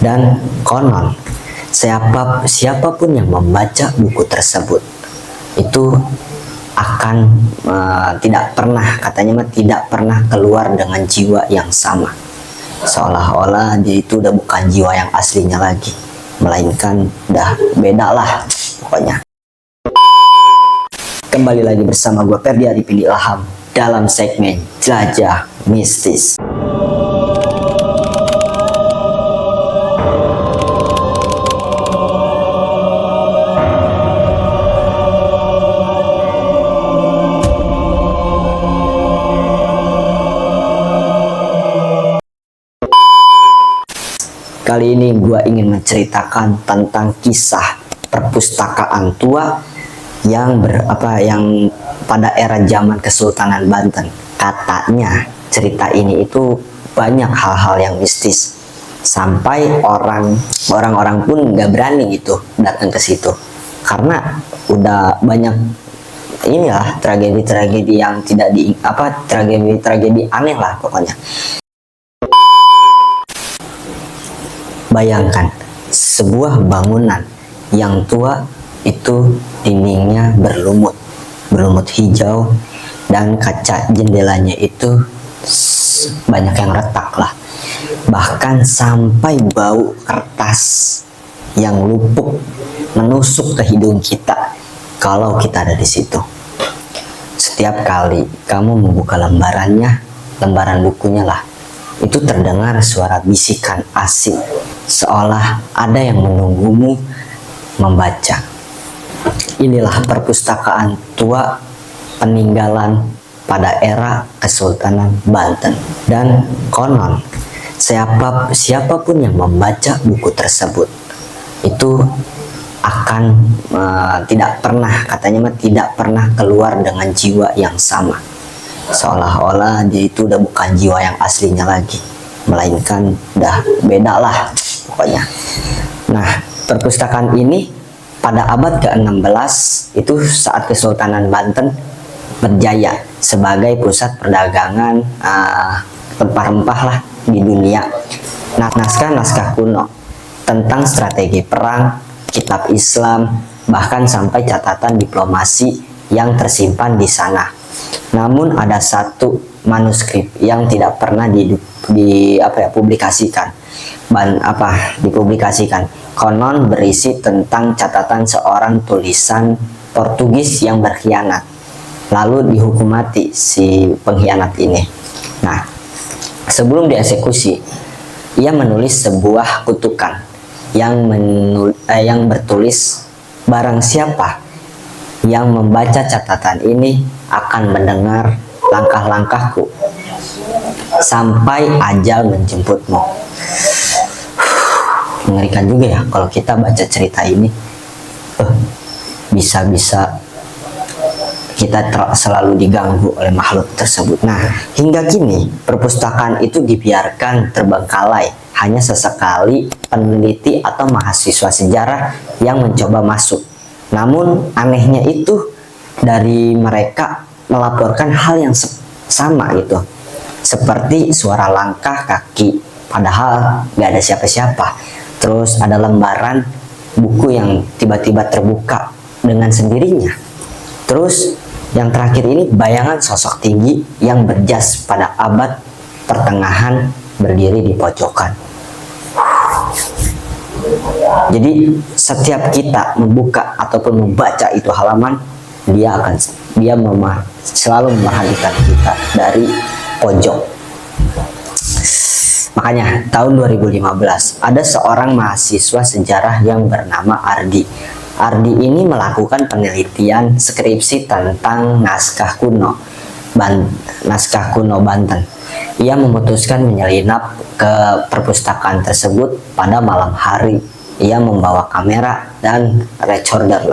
Dan konon siapapun yang membaca buku tersebut itu akan tidak pernah keluar dengan jiwa yang sama, seolah-olah dia itu udah bukan jiwa yang aslinya lagi, melainkan udah beda lah pokoknya. Kembali lagi bersama gue Ferdi Arifin Ilham dalam segmen Jelajah Mistis. Kali ini gue ingin menceritakan tentang kisah perpustakaan tua yang pada era zaman Kesultanan Banten. Katanya cerita ini itu banyak hal-hal yang mistis, sampai orang-orang pun nggak berani gitu datang ke situ karena udah banyak tragedi-tragedi yang tragedi aneh lah pokoknya. Bayangkan sebuah bangunan yang tua itu dindingnya berlumut hijau dan kaca jendelanya itu banyak yang retak lah. Bahkan sampai bau kertas yang lupuk menusuk ke hidung kita kalau kita ada di situ. Setiap kali kamu membuka lembaran bukunya lah, itu terdengar suara bisikan asing, seolah ada yang menunggumu membaca. Inilah perpustakaan tua peninggalan pada era Kesultanan Banten. Dan konon siapapun yang membaca buku tersebut itu akan tidak pernah keluar dengan jiwa yang sama, seolah-olah dia itu udah bukan jiwa yang aslinya lagi, melainkan udah beda lah pokoknya. Nah, perpustakaan ini pada abad ke-16 itu saat Kesultanan Banten berjaya sebagai pusat perdagangan rempah-rempah lah di dunia. Nah, naskah-naskah kuno tentang strategi perang, kitab Islam, bahkan sampai catatan diplomasi yang tersimpan di sana. Namun ada satu manuskrip yang tidak pernah dipublikasikan. Konon berisi tentang catatan seorang tulisan Portugis yang berkhianat, lalu dihukum mati si pengkhianat ini. Nah, sebelum dieksekusi, ia menulis sebuah kutukan yang bertulis, barang siapa yang membaca catatan ini akan mendengar langkah-langkahku sampai ajal menjemputmu. Mengerikan juga ya kalau kita baca cerita ini. Bisa-bisa kita selalu diganggu oleh makhluk tersebut. Nah, hingga kini perpustakaan itu dibiarkan terbengkalai. Hanya sesekali peneliti atau mahasiswa sejarah yang mencoba masuk. Namun anehnya itu dari mereka melaporkan hal yang sama gitu, seperti suara langkah kaki padahal gak ada siapa-siapa. Terus ada lembaran buku yang tiba-tiba terbuka dengan sendirinya. Terus yang terakhir ini bayangan sosok tinggi yang berjas pada abad pertengahan berdiri di pojokan. Jadi setiap kita membuka ataupun membaca itu halaman, dia selalu memperhatikan kita dari pojok. Makanya tahun 2015 ada seorang mahasiswa sejarah yang bernama Ardi. Ardi ini melakukan penelitian skripsi tentang naskah kuno Banten. Ia memutuskan menyelinap ke perpustakaan tersebut pada malam hari. Ia membawa kamera dan recorder.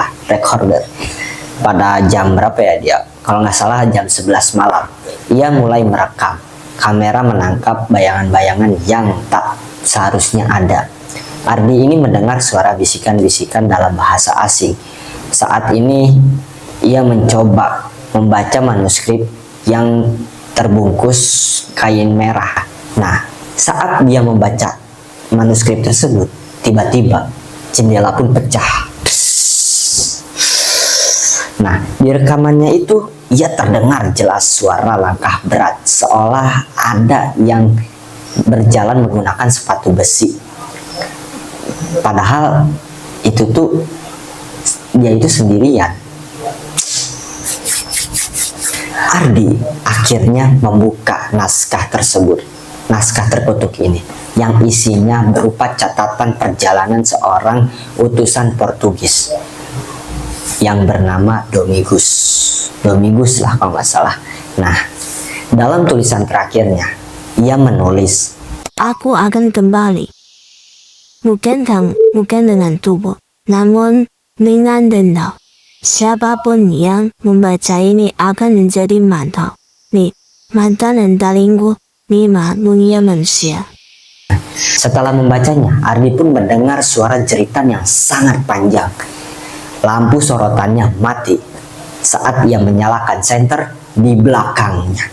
Pada jam berapa ya dia? Kalau nggak salah jam 11 malam. Ia mulai merekam. Kamera menangkap bayangan-bayangan yang tak seharusnya ada. Ardi ini mendengar suara bisikan-bisikan dalam bahasa asing. Saat ini ia mencoba membaca manuskrip yang terbungkus kain merah. Nah, saat dia membaca manuskrip tersebut, tiba-tiba jendela pun pecah. Nah, di rekamannya itu ia terdengar jelas suara langkah berat, seolah ada yang berjalan menggunakan sepatu besi. Padahal itu tuh dia itu sendirian. Ardi akhirnya membuka naskah tersebut, naskah terkutuk ini, yang isinya berupa catatan perjalanan seorang utusan Portugis yang bernama Domingos. Domingos lah kalau nggak salah. Nah, dalam tulisan terakhirnya, ia menulis, "Aku akan kembali. Bukan dengan tubuh, namun dengan dendam. Siapapun yang membaca ini akan menjadi mantan. Mantan dalingku, manusia manusia." Setelah membacanya, Ardi pun mendengar suara jeritan yang sangat panjang. Lampu sorotannya mati. Saat ia menyalakan senter, di belakangnya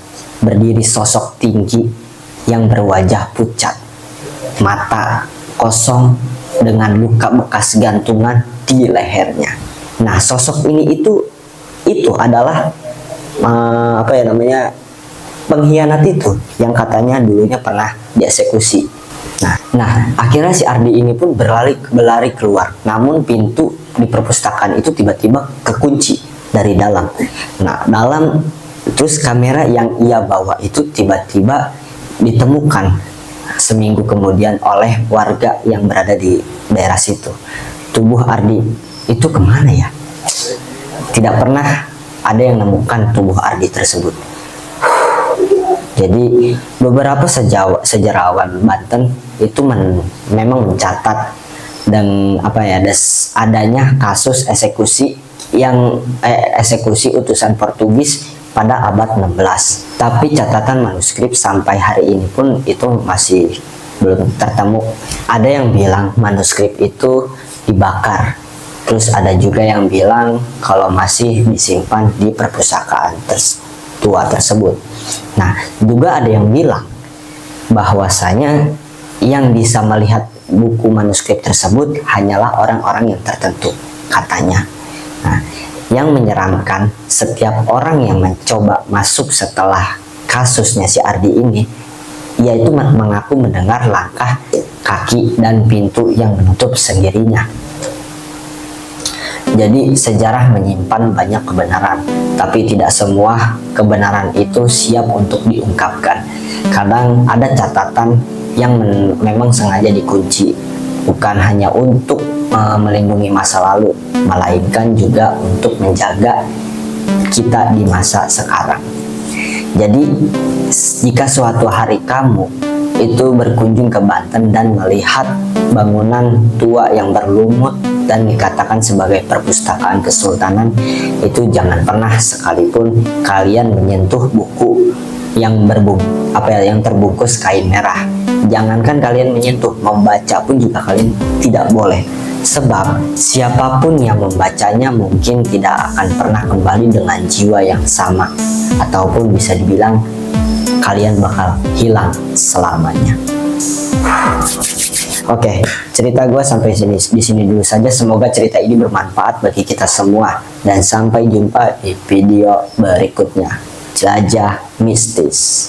berdiri sosok tinggi yang berwajah pucat, mata kosong dengan luka bekas gantungan di lehernya. Nah, sosok ini itu adalah pengkhianat itu yang katanya dulunya pernah dieksekusi. Nah, akhirnya si Ardi ini pun berlari keluar. Namun pintu di perpustakaan itu tiba-tiba kekunci dari dalam. Nah, terus kamera yang ia bawa itu tiba-tiba ditemukan seminggu kemudian oleh warga yang berada di daerah situ. Tubuh Ardi itu kemana ya? Tidak pernah ada yang menemukan tubuh Ardi tersebut. Jadi beberapa sejarawan Banten itu memang mencatat dan adanya kasus eksekusi utusan Portugis pada abad 16. Tapi catatan manuskrip sampai hari ini pun itu masih belum tertemu. Ada yang bilang manuskrip itu dibakar. Terus ada juga yang bilang kalau masih disimpan di perpustakaan tua tersebut. Nah, juga ada yang bilang bahwasanya yang bisa melihat buku manuskrip tersebut hanyalah orang-orang yang tertentu, katanya. Nah, yang menyeramkan, setiap orang yang mencoba masuk setelah kasusnya si Ardi ini, yaitu mengaku mendengar langkah kaki dan pintu yang menutup sendirinya. Jadi sejarah menyimpan banyak kebenaran, tapi tidak semua kebenaran itu siap untuk diungkapkan. Kadang ada catatan yang memang sengaja dikunci, bukan hanya untuk melindungi masa lalu, melainkan juga untuk menjaga kita di masa sekarang. Jadi jika suatu hari kamu itu berkunjung ke Banten dan melihat bangunan tua yang berlumut dan dikatakan sebagai perpustakaan kesultanan, itu jangan pernah sekalipun kalian menyentuh buku yang terbungkus kain merah. Jangankan kalian menyentuh, membaca pun juga kalian tidak boleh. Sebab siapapun yang membacanya mungkin tidak akan pernah kembali dengan jiwa yang sama, ataupun bisa dibilang kalian bakal hilang selamanya. Oke, cerita gue sampai di sini dulu saja. Semoga cerita ini bermanfaat bagi kita semua, dan sampai jumpa di video berikutnya. Jelajah mistis.